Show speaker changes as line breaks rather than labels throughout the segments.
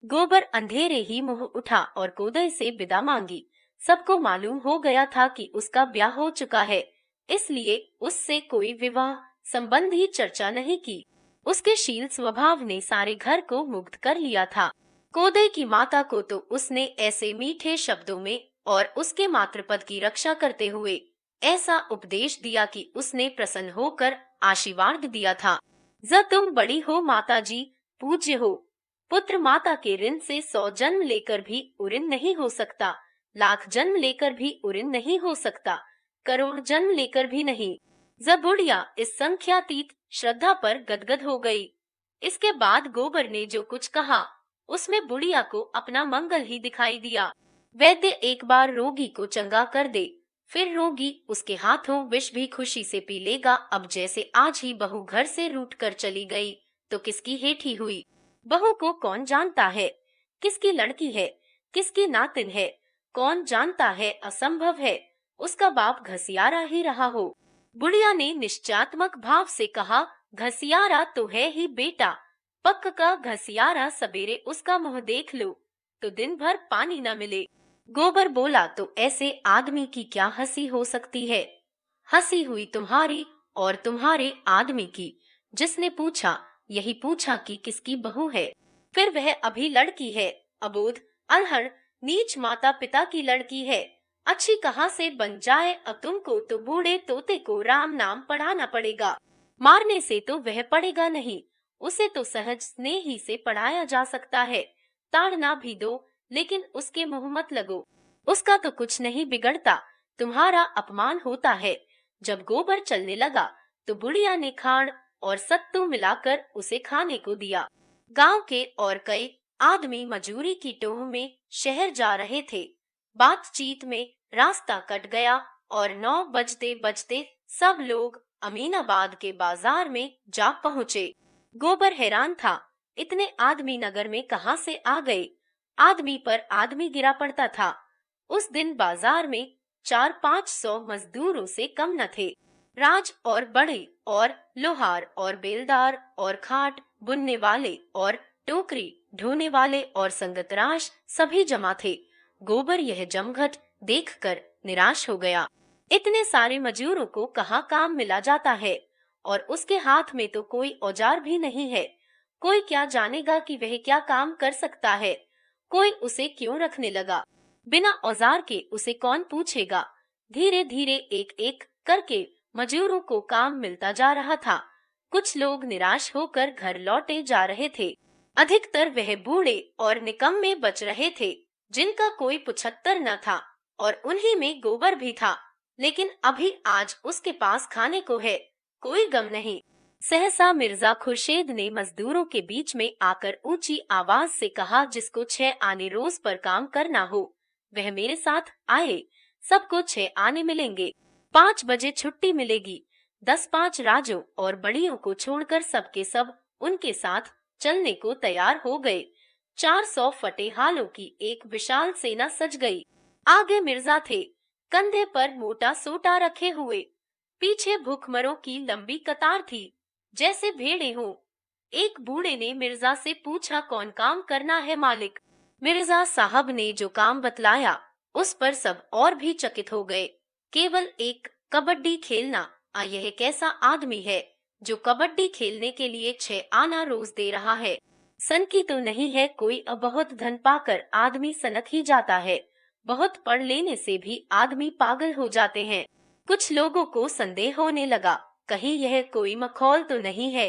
गोबर अंधेरे ही मुंह उठा और कोदई से विदा मांगी। सबको मालूम हो गया था कि उसका ब्याह हो चुका है, इसलिए उससे कोई विवाह संबंधी चर्चा नहीं की। उसके शील स्वभाव ने सारे घर को मुग्ध कर लिया था। कोदई की माता को तो उसने ऐसे मीठे शब्दों में और उसके मातृपद की रक्षा करते हुए ऐसा उपदेश दिया कि उसने प्रसन्न होकर आशीर्वाद दिया था। जब तुम बड़ी हो माता जी, पूज्य हो। पुत्र माता के ऋण से 100 जन्म लेकर भी उऋण नहीं हो सकता, लाख जन्म लेकर भी उऋण नहीं हो सकता, करोड़ जन्म लेकर भी नहीं। जब बुढ़िया इस संख्यातीत श्रद्धा पर गदगद हो गई। इसके बाद गोबर ने जो कुछ कहा उसमें बुढ़िया को अपना मंगल ही दिखाई दिया। वैद्य एक बार रोगी को चंगा कर दे, फिर रोगी उसके हाथों विष भी खुशी से पी लेगा। अब जैसे आज ही बहू घर से रूठ कर चली गई तो किसकी हेठी हुई। बहू को कौन जानता है, किसकी लड़की है, किसकी नातिन है, कौन जानता है। असंभव है उसका बाप घसियारा ही रहा हो। बुढ़िया ने निश्चयात्मक भाव से कहा, घसियारा तो है ही बेटा, पक्क का घसियारा। सवेरे उसका मुंह देख लो तो दिन भर पानी न मिले। गोबर बोला, तो ऐसे आदमी की क्या हंसी हो सकती है। हंसी हुई तुम्हारी और तुम्हारे आदमी की। जिसने पूछा यही पूछा कि किसकी बहू है। फिर वह अभी लड़की है, अबोध, अनहड़, नीच माता पिता की लड़की है। अच्छी कहाँ से बन जाए। अब तुमको तो बूढ़े तोते को राम नाम पढ़ाना पड़ेगा। मारने से तो वह पढ़ेगा नहीं, उसे तो सहज स्नेह ही से पढ़ाया जा सकता है। ताड़ना भी दो, लेकिन उसके मुंह मत लगो, उसका तो कुछ नहीं बिगड़ता, तुम्हारा अपमान होता है। जब गोबर चलने लगा तो बुढ़िया ने खांड और सत्तू मिलाकर उसे खाने को दिया। गांव के और कई आदमी मजूरी की टोह में शहर जा रहे थे। बातचीत में रास्ता कट गया और 9 बजते बजते सब लोग अमीनाबाद के बाजार में जा पहुँचे। गोबर हैरान था, इतने आदमी नगर में कहाँ से आ गए। आदमी पर आदमी गिरा पड़ता था। उस दिन बाजार में 400-500 मजदूरों से कम न थे। राज और बड़े और लोहार और बेलदार और खाट बुनने वाले और टोकरी ढोने वाले और संगतराश सभी जमा थे। गोबर यह जमघट देखकर निराश हो गया। इतने सारे मजदूरों को कहाँ काम मिला जाता है, और उसके हाथ में तो कोई औजार भी नहीं है। कोई क्या जानेगा कि वह क्या काम कर सकता है। कोई उसे क्यों रखने लगा। बिना औजार के उसे कौन पूछेगा। धीरे धीरे एक एक करके मजदूरों को काम मिलता जा रहा था। कुछ लोग निराश होकर घर लौटे जा रहे थे। अधिकतर वह बूढ़े और निकम्मे बच रहे थे जिनका कोई 75 न था, और उन्हीं में गोबर भी था। लेकिन अभी आज उसके पास खाने को है, कोई गम नहीं। सहसा मिर्जा खुर्शीद ने मजदूरों के बीच में आकर ऊंची आवाज से कहा, जिसको 6 आने रोज पर काम करना हो वह मेरे साथ आए। सबको 6 आने मिलेंगे, 5 बजे छुट्टी मिलेगी। 10-5 राजों और बड़ियों को छोड़कर सबके सब उनके साथ चलने को तैयार हो गए। 400 फटे हालों की एक विशाल सेना सज गई। आगे मिर्जा थे, कंधे पर मोटा सोटा रखे हुए। पीछे भूखमरों की लंबी कतार थी, जैसे भेड़े हों। एक बूढ़े ने मिर्जा से पूछा, कौन काम करना है मालिक। मिर्जा साहब ने जो काम बतलाया उस पर सब और भी चकित हो गए। केवल एक कबड्डी खेलना। यह कैसा आदमी है जो कबड्डी खेलने के लिए 6 आना रोज दे रहा है। सन की तो नहीं है कोई। अब बहुत धन पाकर आदमी सनक ही जाता है। बहुत पढ़ लेने से भी आदमी पागल हो जाते हैं। कुछ लोगों को संदेह होने लगा, कहीं यह कोई मखौल तो नहीं है।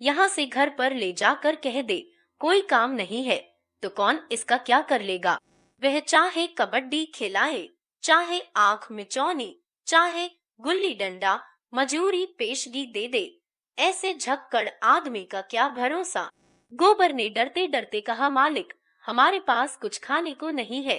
यहाँ से घर पर ले जाकर कह दे कोई काम नहीं है, तो कौन इसका क्या कर लेगा। वह चाहे कबड्डी खिलाए, चाहे आंख मिचौनी, चाहे गुल्ली डंडा, मजूरी पेशगी दे दे। ऐसे झक्कड़ आदमी का क्या भरोसा। गोबर ने डरते डरते कहा, मालिक हमारे पास कुछ खाने को नहीं है,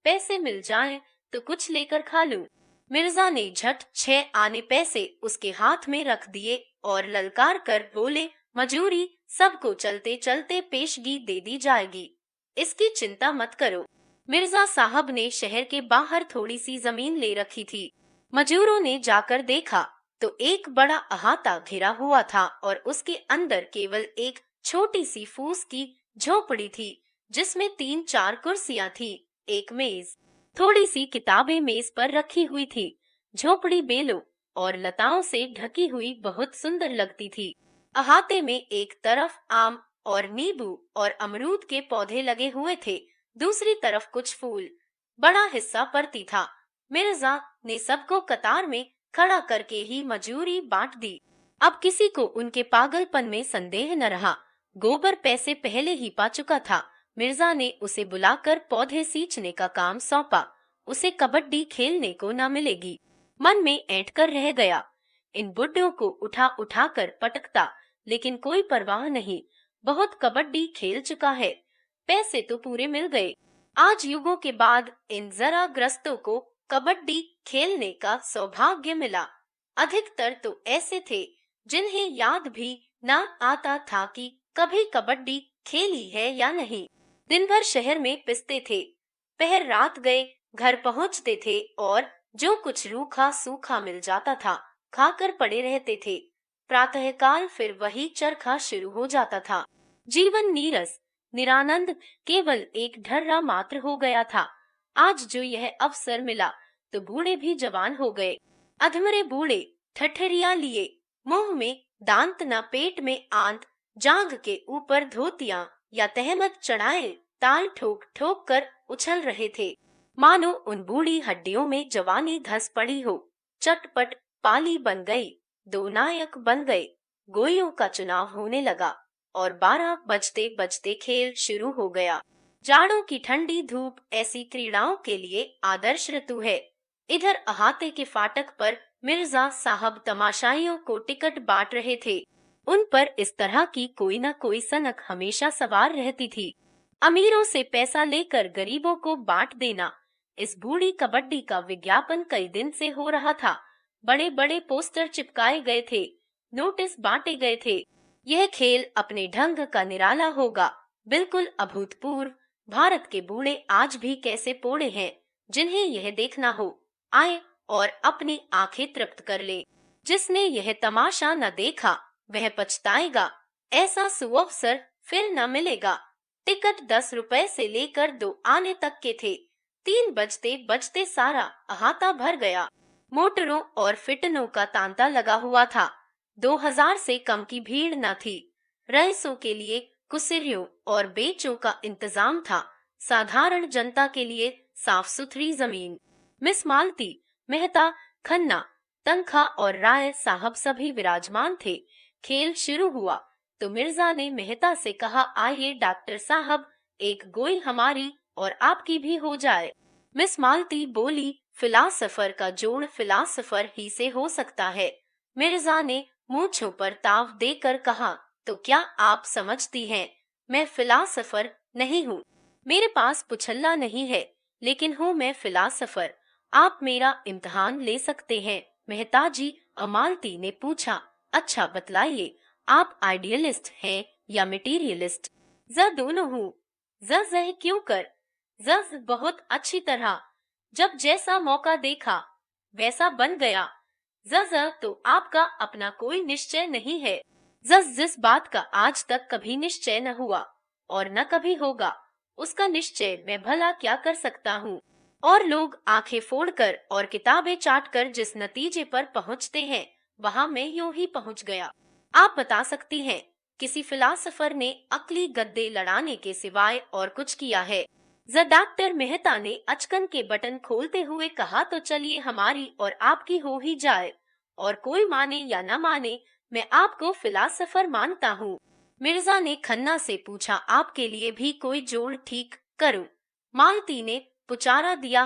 पैसे मिल जाएं तो कुछ लेकर खा लूं। मिर्जा ने झट 6 आने पैसे उसके हाथ में रख दिए और ललकार कर बोले, मजूरी सबको चलते चलते पेशगी दे दी जाएगी, इसकी चिंता मत करो। मिर्जा साहब ने शहर के बाहर थोड़ी सी जमीन ले रखी थी। मजूरों ने जाकर देखा तो एक बड़ा अहाता घिरा हुआ था और उसके अंदर केवल एक छोटी सी फूस की झोपड़ी थी, जिसमें 3-4 कुर्सियां थी, एक मेज, थोड़ी सी किताबें मेज पर रखी हुई थी। झोपड़ी बेलों और लताओं से ढकी हुई बहुत सुंदर लगती थी। अहाते में एक तरफ आम और नींबू और अमरूद के पौधे लगे हुए थे, दूसरी तरफ कुछ फूल। बड़ा हिस्सा परती था। मिर्जा ने सबको कतार में खड़ा करके ही मजूरी बांट दी। अब किसी को उनके पागलपन में संदेह न रहा। गोबर पैसे पहले ही पा चुका था। मिर्जा ने उसे बुलाकर पौधे सींचने का काम सौंपा। उसे कबड्डी खेलने को न मिलेगी। मन में ऐंठ कर रह गया। इन बुड्ढों को उठा उठा कर पटकता, लेकिन कोई परवाह नहीं। बहुत कबड्डी खेल चुका है। पैसे तो पूरे मिल गए। आज युगों के बाद इन जरा ग्रस्तों को कबड्डी खेलने का सौभाग्य मिला। अधिकतर तो ऐसे थे जिन्हें याद भी न आता था कि कभी कबड्डी खेली है या नहीं। दिन भर शहर में पिसते थे, पहर रात गए घर पहुंचते थे और जो कुछ रूखा सूखा मिल जाता था खाकर पड़े रहते थे। प्रातःकाल फिर वही चरखा शुरू हो जाता था। जीवन नीरस निरानंद केवल एक ढर्रा मात्र हो गया था। आज जो यह अवसर मिला तो बूढ़े भी जवान हो गए। अधमरे बूढ़े ठठरिया लिए, मुंह में दांत न पेट में आंत, जांघ के ऊपर धोतियां या तहमत चढ़ाए ताल ठोक ठोक कर उछल रहे थे, मानो उन बूढ़ी हड्डियों में जवानी धस पड़ी हो। चटपट पाली बन गई, दो नायक बन गए। गोइयों का चुनाव होने लगा और 12 बजते बजते खेल शुरू हो गया। जाड़ों की ठंडी धूप ऐसी क्रीड़ाओं के लिए आदर्श ऋतु है। इधर अहाते के फाटक पर मिर्जा साहब तमाशाइयों को टिकट बांट रहे थे। उन पर इस तरह की कोई न कोई सनक हमेशा सवार रहती थी। अमीरों से पैसा लेकर गरीबों को बांट देना। इस बूढ़ी कबड्डी का विज्ञापन कई दिन से हो रहा था। बड़े बड़े पोस्टर चिपकाए गए थे, नोटिस बांटे गए थे। यह खेल अपने ढंग का निराला होगा, बिल्कुल अभूतपूर्व। भारत के बूढ़े आज भी कैसे पोड़े हैं, जिन्हें यह देखना हो आए और अपनी आंखें तृप्त कर ले। जिसने यह तमाशा न देखा वह पछताएगा। ऐसा सुअवसर फिर न मिलेगा। टिकट 10 रुपए से लेकर 2 आने तक के थे। 3 बजते बजते सारा अहाता भर गया। मोटरों और फिटनों का तांता लगा हुआ था। 2000 से कम की भीड़ न थी। रईसों के लिए कुसिरियों और बेचों का इंतजाम था, साधारण जनता के लिए साफ सुथरी जमीन। मिस मालती, मेहता, खन्ना, तनखा और राय साहब सभी विराजमान थे। खेल शुरू हुआ तो मिर्जा ने मेहता से कहा, आइए डॉक्टर साहब, एक गोई हमारी और आपकी भी हो जाए। मिस मालती बोली, फिलासफर का जोड़ फिलासफर ही से हो सकता है। मिर्जा ने मूंछों पर ताव देकर कहा, तो क्या आप समझती हैं मैं फिलासफर नहीं हूँ। मेरे पास पुछल्ला नहीं है, लेकिन हूँ मैं फिलासफर। आप मेरा इम्तिहान ले सकते हैं। मेहताजी, अमालती ने पूछा, अच्छा बतलाइए, आप आइडियलिस्ट हैं या मटेरियलिस्ट? ज दोनों हूँ। ज क्यों कर? ज बहुत अच्छी तरह। जब जैसा मौका देखा वैसा बन गया। ज तो आपका अपना कोई निश्चय नहीं है। जिस बात का आज तक कभी निश्चय न हुआ और न कभी होगा, उसका निश्चय मैं भला क्या कर सकता हूँ। और लोग आंखें फोड़कर और किताबें चाटकर जिस नतीजे पर पहुँचते हैं, वहाँ मैं यूं ही पहुँच गया। आप बता सकती हैं किसी फिलासफर ने अक्ली गद्दे लड़ाने के सिवाय और कुछ किया है? डॉक्टर मेहता ने अचकन के बटन खोलते हुए कहा, तो चलिए हमारी और आपकी हो ही जाए, और कोई माने या न माने मैं आपको फिलासफर मानता हूँ। मिर्जा ने खन्ना से पूछा, आपके लिए भी कोई जोड़ ठीक करूं? मालती ने पुचारा दिया,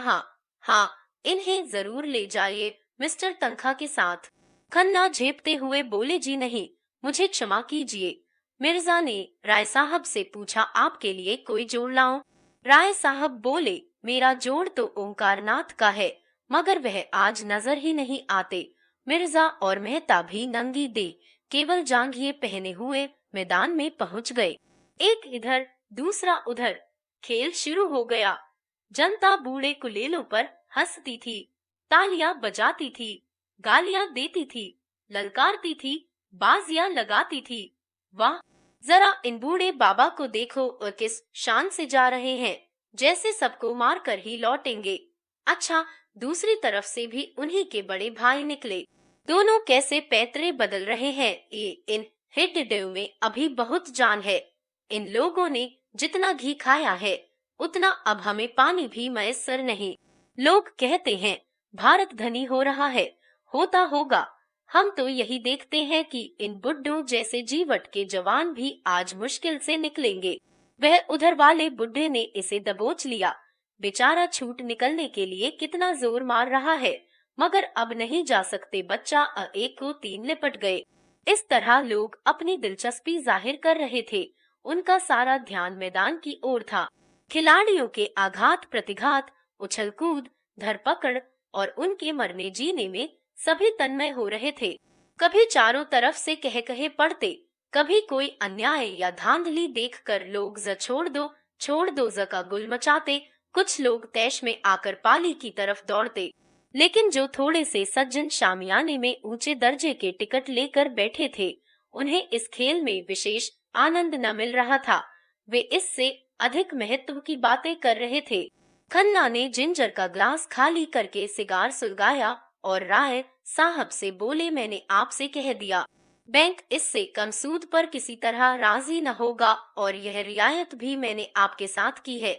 हाँ, इन्हें जरूर ले जाइए मिस्टर तनखा के साथ। खन्ना झेपते हुए बोले, जी नहीं, मुझे क्षमा कीजिए। मिर्जा ने राय साहब से पूछा, आपके लिए कोई जोड़ लाऊं? राय साहब बोले, मेरा जोड़ तो ओंकारनाथ का है, मगर वह आज नजर ही नहीं आते। मिर्जा और मेहता भी नंगी दे केवल जांघिए पहने हुए मैदान में पहुंच गए। एक इधर दूसरा उधर। खेल शुरू हो गया। जनता बूढ़े कुलेलों पर हंसती थी, तालियां बजाती थी, गालियां देती थी, ललकारती थी, बाजियां लगाती थी। वाह, जरा इन बूढ़े बाबा को देखो और किस शान से जा रहे हैं, जैसे सबको मार कर ही लौटेंगे। अच्छा, दूसरी तरफ से भी उन्हीं के बड़े भाई निकले। दोनों कैसे पैतरे बदल रहे हैं। इन हिडडेव में अभी बहुत जान है। इन लोगों ने जितना घी खाया है उतना अब हमें पानी भी मैसर नहीं। लोग कहते हैं भारत धनी हो रहा है, होता होगा। हम तो यही देखते हैं कि इन बुड्ढों जैसे जीवट के जवान भी आज मुश्किल से निकलेंगे। वह उधर वाले बुड्ढे ने इसे दबोच लिया। बेचारा छूट निकलने के लिए कितना जोर मार रहा है, मगर अब नहीं जा सकते। बच्चा एक को तीन लिपट गए। इस तरह लोग अपनी दिलचस्पी जाहिर कर रहे थे। उनका सारा ध्यान मैदान की ओर था। खिलाड़ियों के आघात प्रतिघात, उछल कूद, धरपकड़ और उनके मरने जीने में सभी तन्मय हो रहे थे। कभी चारों तरफ से कह कहे पड़ते, कभी कोई अन्याय या धांधली देखकर लोग छोड़ दो ज का गुल मचाते। कुछ लोग तैश में आकर पाली की तरफ दौड़ते, लेकिन जो थोड़े से सज्जन शामियाने में ऊंचे दर्जे के टिकट लेकर बैठे थे, उन्हें इस खेल में विशेष आनंद न मिल रहा था। वे इससे अधिक महत्व की बातें कर रहे थे। खन्ना ने जिंजर का ग्लास खाली करके सिगार सुलगाया और राय साहब से बोले, मैंने आपसे कह दिया, बैंक इससे कम सूद पर किसी तरह राजी न होगा, और यह रियायत भी मैंने आपके साथ की है,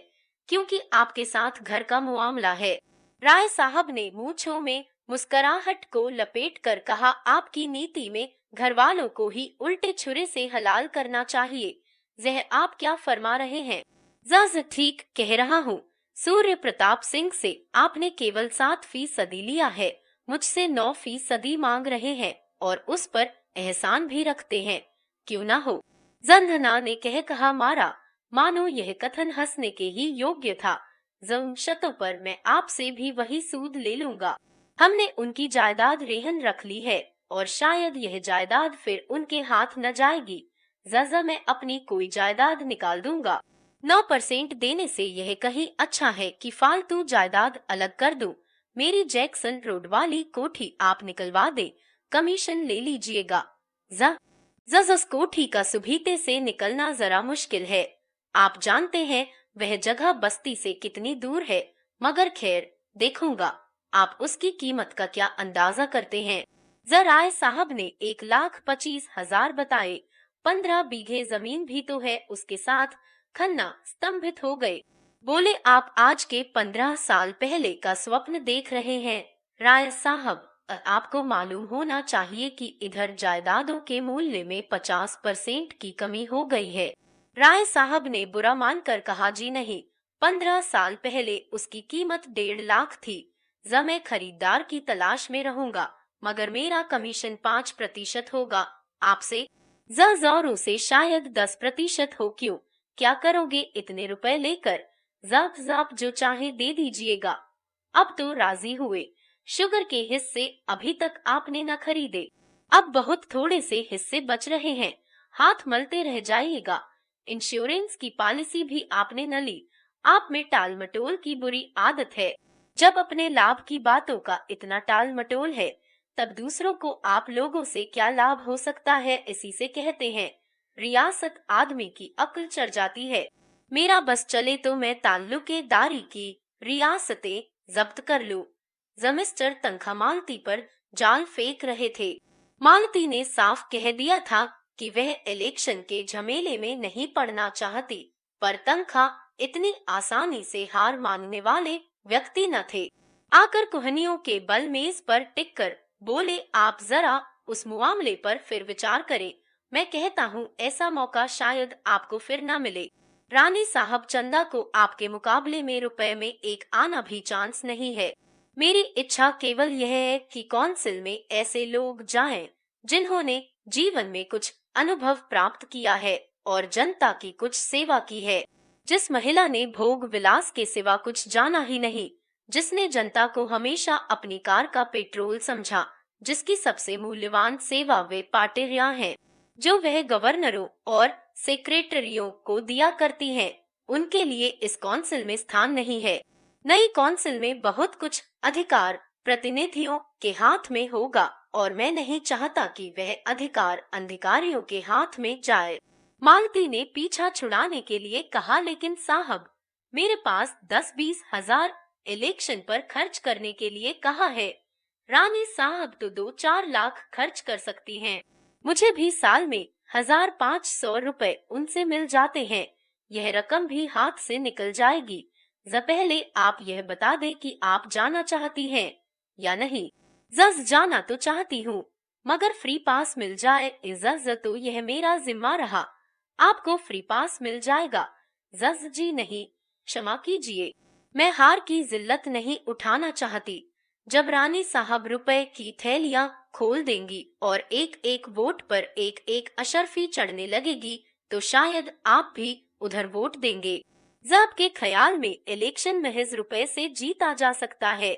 क्योंकि आपके साथ घर का मामला है। राय साहब ने मूंछों में मुस्कुराहट को लपेट कर कहा, आपकी नीति में घर वालों को ही उल्टे छुरे से हलाल करना चाहिए। जह आप क्या फरमा रहे हैं? जज ठीक कह रहा हूँ। सूर्य प्रताप सिंह से आपने केवल 7% लिया है, मुझसे 9% मांग रहे हैं और उस पर एहसान भी रखते हैं। क्यों ना हो? जंधना ने कहा मारा, मानो यह कथन हंसने के ही योग्य था। जमशतों पर मैं आपसे भी वही सूद ले लूंगा। हमने उनकी जायदाद रेहन रख ली है और शायद यह जायदाद फिर उनके हाथ न जाएगी। जजा मैं अपनी कोई जायदाद निकाल दूंगा। 9% देने से यह कहीं अच्छा है कि फालतू जायदाद अलग कर दूं। मेरी जैक्सन रोड वाली कोठी आप निकलवा दे, कमीशन ले लीजिएगा। जज कोठी का सुबीते से निकलना जरा मुश्किल है। आप जानते हैं वह जगह बस्ती से कितनी दूर है, मगर खैर देखूंगा। आप उसकी कीमत का क्या अंदाजा करते हैं? जराय साहब ने 1,25,000 बताए। 15 बीघे जमीन भी तो है उसके साथ। खन्ना स्तंभित हो गए, बोले, आप आज के 15 साल पहले का स्वप्न देख रहे हैं। राय साहब, आपको मालूम होना चाहिए कि इधर जायदादों के मूल्य में 50% की कमी हो गई है। राय साहब ने बुरा मानकर कहा, जी नहीं, 15 साल पहले उसकी कीमत 1.5 लाख थी। मैं खरीदार की तलाश में रहूंगा, मगर मेरा कमीशन 5% होगा। आपसे जोरों से शायद 10% हो। क्यों, क्या करोगे इतने रुपए लेकर? जाप जो चाहे दे दीजिएगा। अब तो राजी हुए। शुगर के हिस्से अभी तक आपने न खरीदे, अब बहुत थोड़े से हिस्से बच रहे हैं, हाथ मलते रह जाइएगा। इंश्योरेंस की पॉलिसी भी आपने न ली। आप में टाल मटोल की बुरी आदत है। जब अपने लाभ की बातों का इतना टाल मटोल है, तब दूसरों को आप लोगों से क्या लाभ हो सकता है? इसी से कहते हैं रियासत आदमी की अक्ल चढ़ जाती है। मेरा बस चले तो मैं ताल्लुकेदारी की रियासतें जब्त कर लूं। जमिस्टर तनखा मालती पर जाल फेंक रहे थे। मालती ने साफ कह दिया था कि वह इलेक्शन के झमेले में नहीं पड़ना चाहती, पर तनखा इतनी आसानी से हार मानने वाले व्यक्ति न थे। आकर कुहनियों के बल मेज पर टिककर बोले, आप जरा उस मामले पर फिर विचार करें। मैं कहता हूँ ऐसा मौका शायद आपको फिर न मिले। रानी साहब, चंदा को आपके मुकाबले में रुपए में एक आना भी चांस नहीं है। मेरी इच्छा केवल यह है कि काउंसिल में ऐसे लोग जाएं जिन्होंने जीवन में कुछ अनुभव प्राप्त किया है और जनता की कुछ सेवा की है। जिस महिला ने भोग विलास के सिवा कुछ जाना ही नहीं, जिसने जनता को हमेशा अपनी कार का पेट्रोल समझा, जिसकी सबसे मूल्यवान सेवा वे पार्टियां हैं जो वह गवर्नरों और सेक्रेटरियों को दिया करती हैं, उनके लिए इस काउंसिल में स्थान नहीं है। नई काउंसिल में बहुत कुछ अधिकार प्रतिनिधियों के हाथ में होगा और मैं नहीं चाहता कि वह अधिकार अधिकारियों के हाथ में जाए। मालती ने पीछा छुड़ाने के लिए कहा, लेकिन साहब, मेरे पास 10-20 हजार इलेक्शन पर खर्च करने के लिए कहा है। रानी साहब तो 2-4 लाख खर्च कर सकती हैं। मुझे भी साल में 1,500 रुपए उनसे मिल जाते हैं। यह रकम भी हाथ से निकल जाएगी। पहले आप यह बता दें कि आप जाना चाहती हैं या नहीं। जाना तो चाहती हूँ, मगर फ्री पास मिल जाए तो यह मेरा जिम्मा रहा। आपको फ्री पास मिल जाएगा। जी नहीं, क्षमा कीजिए, मैं हार की जिल्लत नहीं उठाना चाहती। जब रानी साहब रुपए की थैलियां खोल देंगी और एक एक वोट पर एक एक अशर्फी चढ़ने लगेगी, तो शायद आप भी उधर वोट देंगे। आपके ख्याल में इलेक्शन महज रुपए से जीता जा सकता है?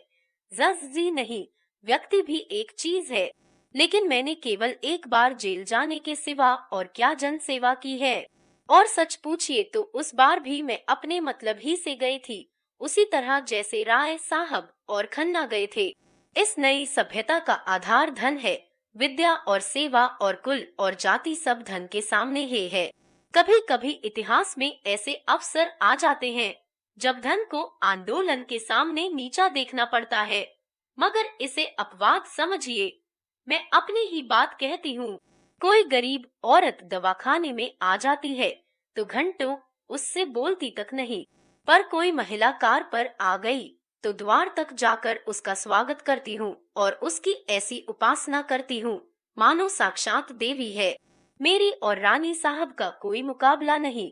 जी नहीं, व्यक्ति भी एक चीज है, लेकिन मैंने केवल एक बार जेल जाने के सिवा और क्या जन सेवा की है। और सच पूछिए तो उस बार भी मैं अपने मतलब ही से गई थी, उसी तरह जैसे राय साहब और खन्ना गए थे। इस नई सभ्यता का आधार धन है। विद्या और सेवा और कुल और जाति सब धन के सामने ही है। कभी कभी इतिहास में ऐसे अवसर आ जाते हैं जब धन को आंदोलन के सामने नीचा देखना पड़ता है, मगर इसे अपवाद समझिए। मैं अपनी ही बात कहती हूँ। कोई गरीब औरत दवाखाने में आ जाती है तो घंटों उससे बोलती तक नहीं, पर कोई महिला कार पर आ गई तो द्वार तक जाकर उसका स्वागत करती हूँ और उसकी ऐसी उपासना करती हूँ मानो साक्षात देवी है। मेरी और रानी साहब का कोई मुकाबला नहीं।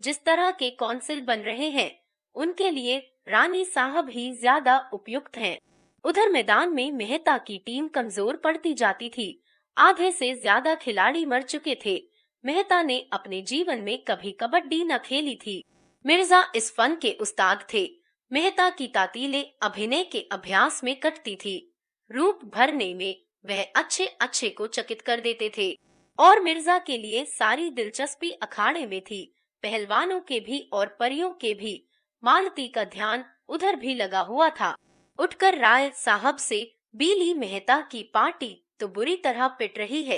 जिस तरह के कौंसिल बन रहे हैं, उनके लिए रानी साहब ही ज्यादा उपयुक्त हैं। उधर मैदान में मेहता की टीम कमजोर पड़ती जाती थी। आधे से ज्यादा खिलाड़ी मर चुके थे। मेहता ने अपने जीवन में कभी कबड्डी न खेली थी। मिर्जा इस फन के उस्ताद थे। मेहता की तातीलें अभिनय के अभ्यास में कटती थी। रूप भरने में वह अच्छे अच्छे को चकित कर देते थे और मिर्जा के लिए सारी दिलचस्पी अखाड़े में थी, पहलवानों के भी और परियों के भी। मालती का ध्यान उधर भी लगा हुआ था। उठकर राय साहब से, बीली मेहता की पार्टी तो बुरी तरह पिट रही है।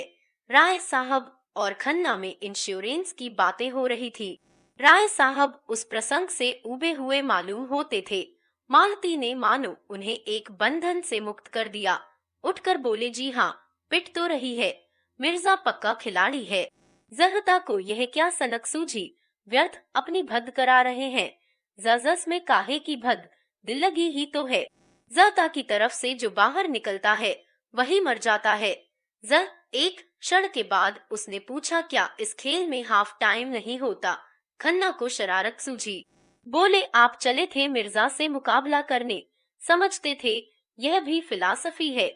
राय साहब और खन्ना में इंश्योरेंस की बातें हो रही थी। राय साहब उस प्रसंग से उबे हुए मालूम होते थे। मालती ने मानो उन्हें एक बंधन से मुक्त कर दिया। उठकर बोले, जी हाँ, पिट तो रही है। मिर्जा पक्का खिलाड़ी है। जहता को यह क्या सनक सूझी, व्यर्थ अपनी भद करा रहे हैं। जजस में काहे की भद, दिल लगी ही तो है। जता की तरफ से जो बाहर निकलता है वही मर जाता है। एक क्षण के बाद उसने पूछा, क्या इस खेल में हाफ टाइम नहीं होता? खन्ना को शरारत सूझी। बोले, आप चले थे मिर्जा से मुकाबला करने, समझते थे यह भी फिलॉसफी है।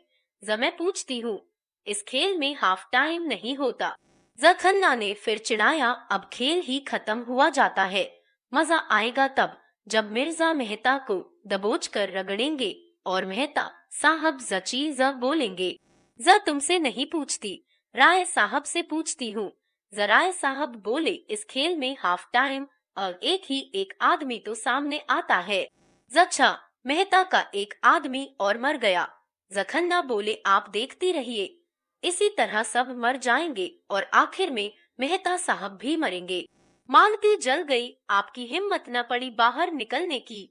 मैं पूछती हूँ, इस खेल में हाफ टाइम नहीं होता? खन्ना ने फिर चिढ़ाया, अब खेल ही खत्म हुआ जाता है। मजा आएगा तब जब मिर्जा मेहता को दबोच कर रगड़ेंगे और मेहता साहब जची बोलेंगे। तुमसे नहीं पूछती, राय साहब से पूछती हूँ। राय साहब बोले, इस खेल में हाफ टाइम और एक ही एक आदमी तो सामने आता है। अच्छा, मेहता का एक आदमी और मर गया। खन्ना बोले, आप देखती रहिए, इसी तरह सब मर जाएंगे और आखिर में मेहता साहब भी मरेंगे। मालती जल गई। आपकी हिम्मत न पड़ी बाहर निकलने की।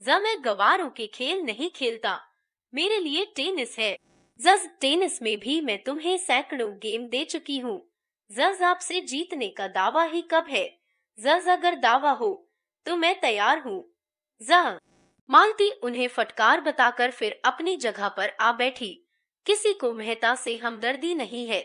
मैं गवारों के खेल नहीं खेलता, मेरे लिए टेनिस है। टेनिस में भी मैं तुम्हें सैकड़ों गेम दे चुकी हूँ। आपसे जीतने का दावा ही कब है? अगर दावा हो तो मैं तैयार हूँ। मालती उन्हें फटकार बताकर फिर अपनी जगह पर आ बैठी। किसी को मेहता से हमदर्दी नहीं है।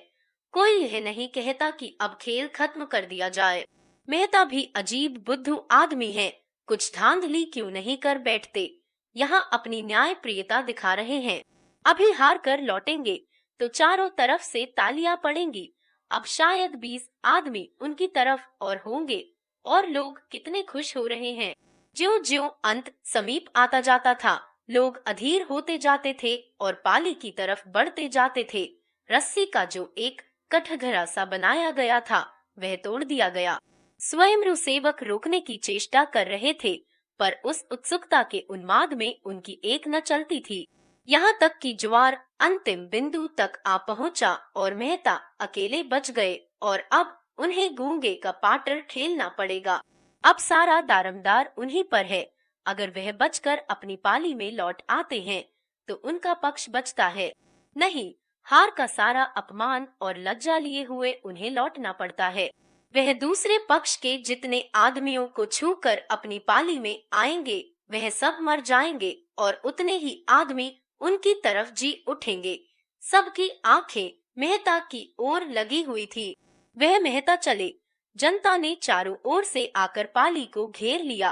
कोई यह नहीं कहता कि अब खेल खत्म कर दिया जाए। मेहता भी अजीब बुद्धू आदमी है, कुछ धांधली क्यों नहीं कर बैठते। यहाँ अपनी न्याय प्रियता दिखा रहे हैं। अभी हार कर लौटेंगे तो चारों तरफ से तालियां पड़ेंगी। अब शायद 20 आदमी उनकी तरफ और होंगे और लोग कितने खुश हो रहे हैं। ज्यों-ज्यों अंत समीप आता जाता था, लोग अधीर होते जाते थे और पाली की तरफ बढ़ते जाते थे। रस्सी का जो एक कठघरा सा बनाया गया था, वह तोड़ दिया गया। स्वयंरू सेवक रोकने की चेष्टा कर रहे थे, पर उस उत्सुकता के उन्माद में उनकी एक न चलती थी। यहाँ तक कि ज्वार अंतिम बिंदु तक आ पहुँचा और मेहता अकेले बच गए और अब उन्हें गूंगे का पाटर खेलना पड़ेगा। अब सारा दारोमदार उन्हीं पर है। अगर वह बचकर अपनी पाली में लौट आते हैं तो उनका पक्ष बचता है, नहीं हार का सारा अपमान और लज्जा लिए हुए उन्हें लौटना पड़ता है। वह दूसरे पक्ष के जितने आदमियों को छूकर अपनी पाली में आएंगे वह सब मर जाएंगे और उतने ही आदमी उनकी तरफ जी उठेंगे। सबकी आंखें मेहता की ओर लगी हुई थी। वह मेहता चले। जनता ने चारों ओर से आकर पाली को घेर लिया।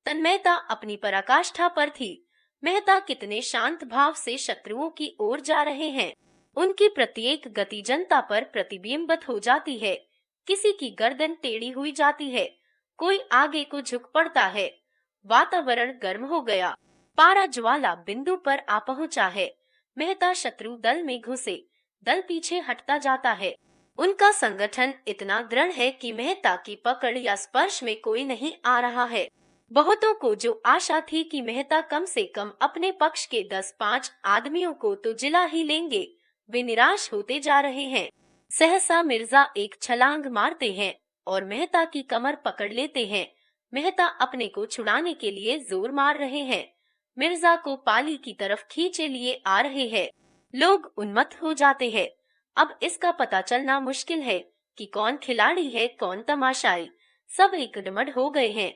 तन्मयता अपनी पराकाष्ठा पर थी। मेहता कितने शांत भाव से शत्रुओं की ओर जा रहे हैं। उनकी प्रत्येक गति जनता पर प्रतिबिंबित हो जाती है। किसी की गर्दन टेढ़ी हुई जाती है, कोई आगे को झुक पड़ता है। वातावरण गर्म हो गया। पारा ज्वाला बिंदु पर आ पहुंचा है। मेहता शत्रु दल में घुसे। दल पीछे हटता जाता है। उनका संगठन इतना दृढ़ है कि मेहता की पकड़ या स्पर्श में कोई नहीं आ रहा है। बहुतों को जो आशा थी कि मेहता कम से कम अपने पक्ष के 10-5 आदमियों को तो जिला ही लेंगे, वे निराश होते जा रहे हैं। सहसा मिर्जा एक छलांग मारते हैं और मेहता की कमर पकड़ लेते हैं। मेहता अपने को छुड़ाने के लिए जोर मार रहे हैं। मिर्जा को पाली की तरफ खींचे लिए आ रहे हैं। लोग उन्मत्त हो जाते हैं। अब इसका पता चलना मुश्किल है कि कौन खिलाड़ी है कौन तमाशाई। सब एकड़मड़ हो गए हैं।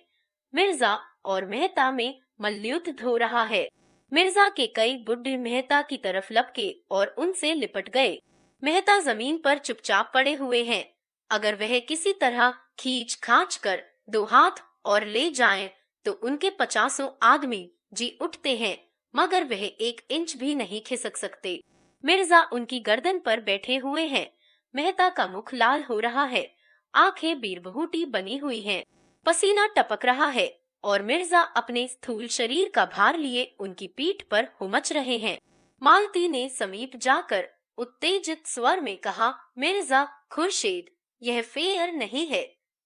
मिर्जा और मेहता में मल्लयुद्ध हो रहा है। मिर्जा के कई बुड्ढे मेहता की तरफ लपके और उनसे लिपट गए। मेहता जमीन पर चुपचाप पड़े हुए हैं। अगर वह किसी तरह खींच खांच कर 2 हाथ और ले जाएं, तो उनके 50 आदमी जी उठते हैं, मगर वह 1 इंच भी नहीं खिसक सकते। मिर्जा उनकी गर्दन पर बैठे हुए हैं। मेहता का मुख लाल हो रहा है, आंखें बीरबहुटी बनी हुई हैं, पसीना टपक रहा है और मिर्जा अपने स्थूल शरीर का भार लिए उनकी पीठ पर हुमच रहे हैं। मालती ने समीप जाकर उत्तेजित स्वर में कहा, मिर्जा खुर्शीद, यह फेयर नहीं है,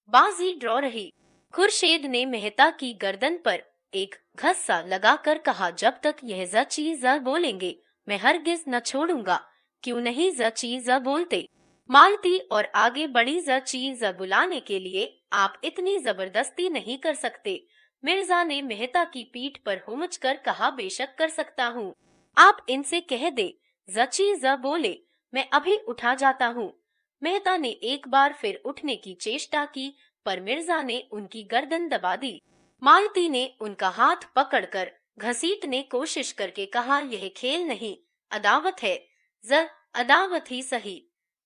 बाजी ड्रॉ रही। खुर्शीद ने मेहता की गर्दन पर एक घस्सा लगाकर कहा, जब तक यह ज चीज बोलेंगे मैं हरगिज न छोड़ूंगा। क्यों नहीं ज चीज बोलते? मालती और आगे बड़ी ज चीज बुलाने के लिए आप इतनी जबरदस्ती नहीं कर सकते। मिर्जा ने मेहता की पीठ पर हुमच कर कहा, बेशक कर सकता हूँ। आप इनसे कह दे जची ज बोले, मैं अभी उठा जाता हूँ। मेहता ने एक बार फिर उठने की चेष्टा की, पर मिर्जा ने उनकी गर्दन दबा दी। मालती ने उनका हाथ पकड़कर घसीटने कोशिश करके कहा, यह खेल नहीं, अदावत है। ज अदावत ही सही,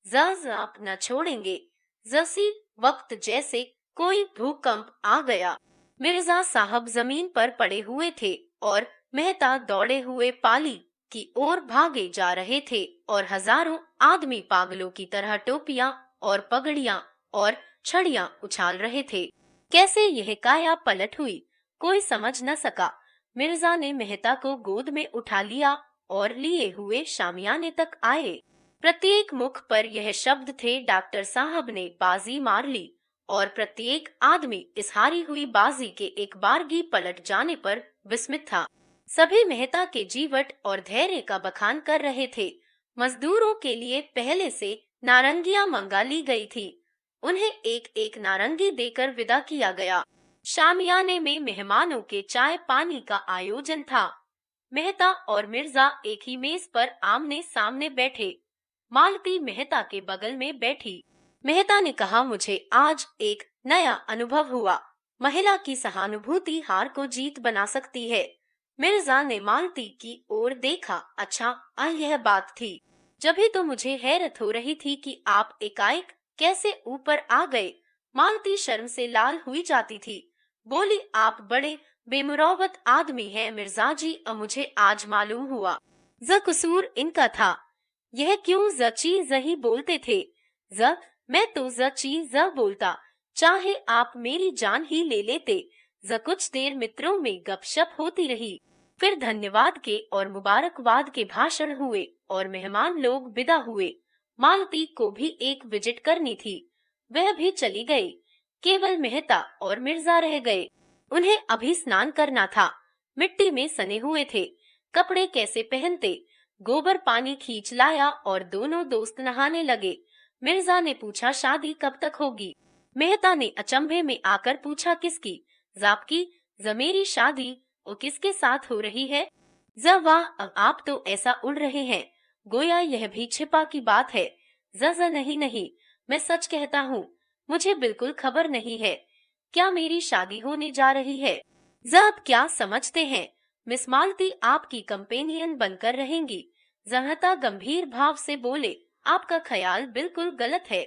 ज आप न छोड़ेंगे। जसी वक्त जैसे कोई भूकंप आ गया। मिर्जा साहब जमीन पर पड़े हुए थे और मेहता दौड़े हुए पाली की ओर भागे जा रहे थे और हजारों आदमी पागलों की तरह टोपियां और पगड़ियां और छड़ियां उछाल रहे थे। कैसे यह काया पलट हुई, कोई समझ न सका। मिर्जा ने मेहता को गोद में उठा लिया और लिए हुए शामियाने तक आए। प्रत्येक मुख पर यह शब्द थे, डॉक्टर साहब ने बाजी मार ली। और प्रत्येक आदमी इस हारी हुई बाजी के एक बारगी पलट जाने पर विस्मित था। सभी मेहता के जीवट और धैर्य का बखान कर रहे थे। मजदूरों के लिए पहले से नारंगियां मंगा ली गई थी। उन्हें एक एक नारंगी देकर विदा किया गया। शामियाने में मेहमानों के चाय पानी का आयोजन था। मेहता और मिर्जा एक ही मेज पर आमने सामने बैठे। मालती मेहता के बगल में बैठी। मेहता ने कहा, मुझे आज एक नया अनुभव हुआ। महिला की सहानुभूति हार को जीत बना सकती है। मिर्जा ने मालती की ओर देखा। अच्छा, यह बात थी। जभी तो मुझे हैरत हो रही थी कि आप एकाएक कैसे ऊपर आ गए। मालती शर्म से लाल हुई जाती थी। बोली, आप बड़े बेमुरौवत आदमी हैं मिर्जा जी, मुझे आज मालूम हुआ। ज कसूर इनका था। यह क्यों जची जही बोलते थे? मैं तो जची ज बोलता, चाहे आप मेरी जान ही ले लेते। कुछ देर मित्रों में गपशप होती रही। फिर धन्यवाद के और मुबारकबाद के भाषण हुए और मेहमान लोग विदा हुए। मालती को भी एक विजिट करनी थी, वह भी चली गई। केवल मेहता और मिर्जा रह गए। उन्हें अभी स्नान करना था। मिट्टी में सने हुए थे, कपड़े कैसे पहनते। गोबर पानी खींच लाया और दोनों दोस्त नहाने लगे। मिर्जा ने पूछा, शादी कब तक होगी? मेहता ने अचंभे में आकर पूछा, किसकी? ज़ापकी। मेरी शादी? वो किसके साथ हो रही है? वाह, अब आप तो ऐसा उड़ रहे हैं गोया यह भी छिपा की बात है। नहीं नहीं, मैं सच कहता हूँ, मुझे बिल्कुल खबर नहीं है। क्या मेरी शादी होने जा रही है? आप क्या समझते हैं, मिस मालती आपकी कंपेनियन बनकर रहेंगी। जहता गंभीर भाव से बोले, आपका ख्याल बिल्कुल गलत है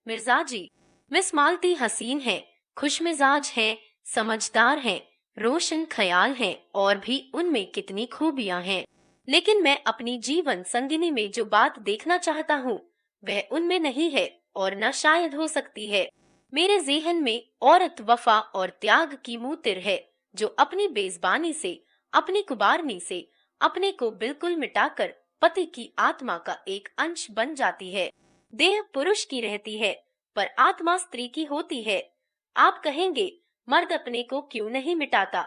मिर्जा जी। मिस मालती हसीन है, खुशमिजाज है, समझदार है, रोशन ख्याल है, और भी उनमें कितनी खूबियां हैं। लेकिन मैं अपनी जीवन संगिनी में जो बात देखना चाहता हूँ वह उनमें नहीं है, और न शायद हो सकती है। मेरे ज़हन में औरत वफा और त्याग की मूतिर है, जो अपनी बेज़बानी से, अपनी कुबारनी से अपने को बिल्कुल मिटाकर पति की आत्मा का एक अंश बन जाती है। देह पुरुष की रहती है, पर आत्मा स्त्री की होती है। आप कहेंगे, मर्द अपने को क्यों नहीं मिटाता,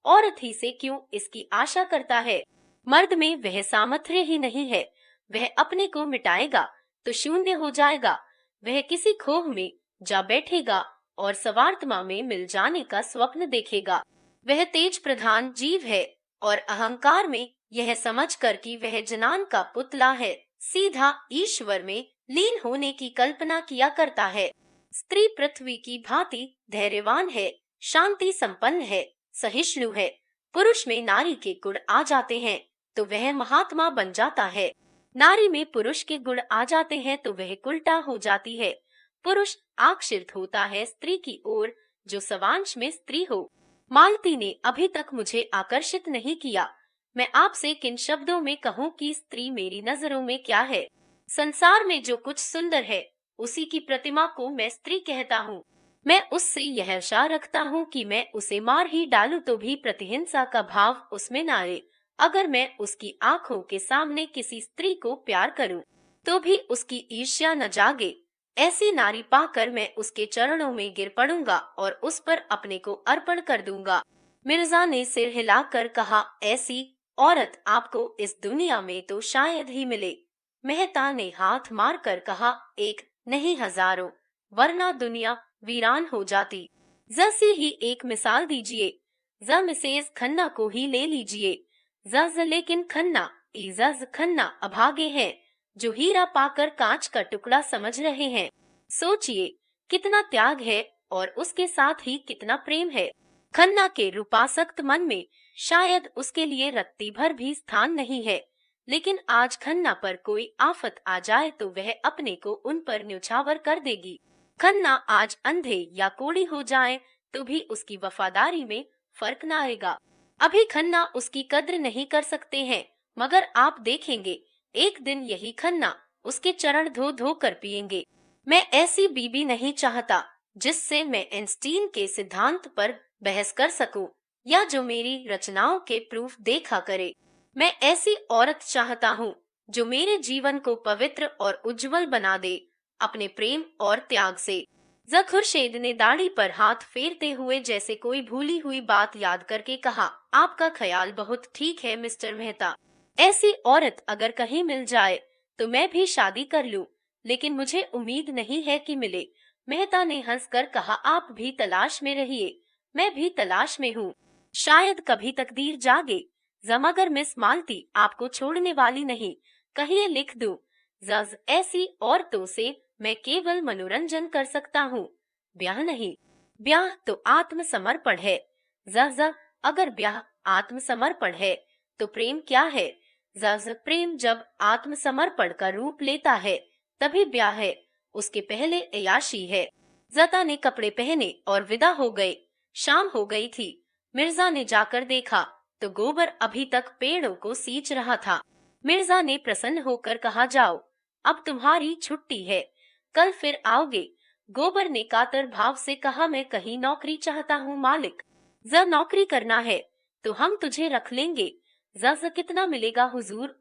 औरत ही से क्यों इसकी आशा करता है? मर्द में वह सामर्थ्य ही नहीं है। वह अपने को मिटाएगा तो शून्य हो जाएगा। वह किसी खोह में जा बैठेगा और सवार्तमा में मिल जाने का स्वप्न देखेगा। वह तेज प्रधान जीव है, और अहंकार में यह समझकर कि वह जनान का पुतला है, सीधा ईश्वर में लीन होने की कल्पना किया करता है। स्त्री पृथ्वी की भांति धैर्यवान है, शांति संपन्न है, सहिष्णु है। पुरुष में नारी के गुण आ जाते हैं तो वह महात्मा बन जाता है। नारी में पुरुष के गुण आ जाते हैं तो वह उल्टा हो जाती है। पुरुष आकर्षित होता है स्त्री की ओर, जो सवांश में स्त्री हो। मालती ने अभी तक मुझे आकर्षित नहीं किया। मैं आपसे किन शब्दों में कहूँ कि स्त्री मेरी नजरों में क्या है? संसार में जो कुछ सुंदर है उसी की प्रतिमा को मैं स्त्री कहता हूँ। मैं उससे यह आशा रखता हूँ कि मैं उसे मार ही डालूं तो भी प्रतिहिंसा का भाव उसमें न आए। अगर मैं उसकी आंखों के सामने किसी स्त्री को प्यार करूं, तो भी उसकी ईर्ष्या न जागे। ऐसी नारी पाकर मैं उसके चरणों में गिर पड़ूंगा और उस पर अपने को अर्पण कर दूंगा। मिर्जा ने सिर हिलाकर कहा, ऐसी औरत आपको इस दुनिया में तो शायद ही मिले। मेहता ने हाथ मारकर कहा, एक नहीं हजारों, वरना दुनिया वीरान हो जाती। जैसी ही एक मिसाल दीजिए। मिसेज खन्ना को ही ले लीजिए। लेकिन खन्ना, इजाज खन्ना अभागे हैं, जो हीरा पाकर कांच का टुकड़ा समझ रहे हैं। सोचिए, कितना त्याग है और उसके साथ ही कितना प्रेम है। खन्ना के रूपासक्त मन में शायद उसके लिए रत्ती भर भी स्थान नहीं है। लेकिन आज खन्ना पर कोई आफत आ जाए तो वह अपने को उन पर न्यौछावर कर देगी। खन्ना आज अंधे या कोढ़ी हो जाए तो भी उसकी वफादारी में फर्क न आएगा। अभी खन्ना उसकी कद्र नहीं कर सकते हैं, मगर आप देखेंगे एक दिन यही खन्ना उसके चरण धो धो कर पिएंगे। मैं ऐसी बीबी नहीं चाहता जिससे मैं आइंस्टीन के सिद्धांत पर बहस कर सकूं, या जो मेरी रचनाओं के प्रूफ देखा करे। मैं ऐसी औरत चाहता हूँ जो मेरे जीवन को पवित्र और उज्जवल बना दे अपने प्रेम और त्याग से। खुर्शीद ने दाढ़ी पर हाथ फेरते हुए जैसे कोई भूली हुई बात याद करके कहा, आपका ख्याल बहुत ठीक है मिस्टर मेहता। ऐसी औरत अगर कहीं मिल जाए तो मैं भी शादी कर लूं, लेकिन मुझे उम्मीद नहीं है कि मिले। मेहता ने हंसकर कहा, आप भी तलाश में रहिए, मैं भी तलाश में हूँ। शायद कभी तकदीर जागे। मगर मिस मालती आपको छोड़ने वाली नहीं, कहिए लिख दूं। ऐसी औरतों से मैं केवल मनोरंजन कर सकता हूँ, ब्याह नहीं। ब्याह तो आत्मसमर्पण है। अगर ब्याह आत्मसमर्पण है तो प्रेम क्या है? प्रेम जब आत्मसमर्पण का रूप लेता है तभी ब्याह है, उसके पहले अयाशी है। जता ने कपड़े पहने और विदा हो गए। शाम हो गई थी। मिर्जा ने जाकर देखा तो गोबर अभी तक पेड़ों को सींच रहा था। मिर्जा ने प्रसन्न होकर कहा, जाओ, अब तुम्हारी छुट्टी है, कल फिर आओगे। गोबर ने कातर भाव से कहा, मैं कहीं नौकरी चाहता हूँ मालिक। नौकरी करना है तो हम तुझे रख लेंगे। कितना मिलेगा हुजूर?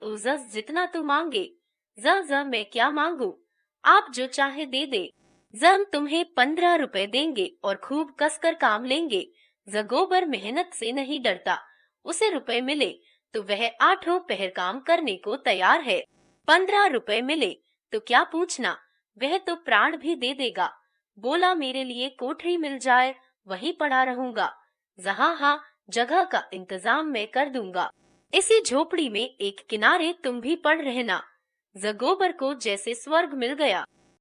जितना तू मांगे। मैं क्या मांगू, आप जो चाहे दे दे। हम तुम्हें 15 रुपए देंगे और खूब कसकर काम लेंगे। गोबर मेहनत से नहीं डरता, उसे रुपए मिले तो वह 8 पहर काम करने को तैयार है। 15 रुपए मिले तो क्या पूछना, वह तो प्राण भी दे देगा। बोला मेरे लिए कोठरी मिल जाए, वहीं पड़ा रहूंगा। जहाँ हाँ जगह का इंतजाम मैं कर दूंगा। इसी झोपड़ी में एक किनारे तुम भी पड़ रहना। जगोबर को जैसे स्वर्ग मिल गया।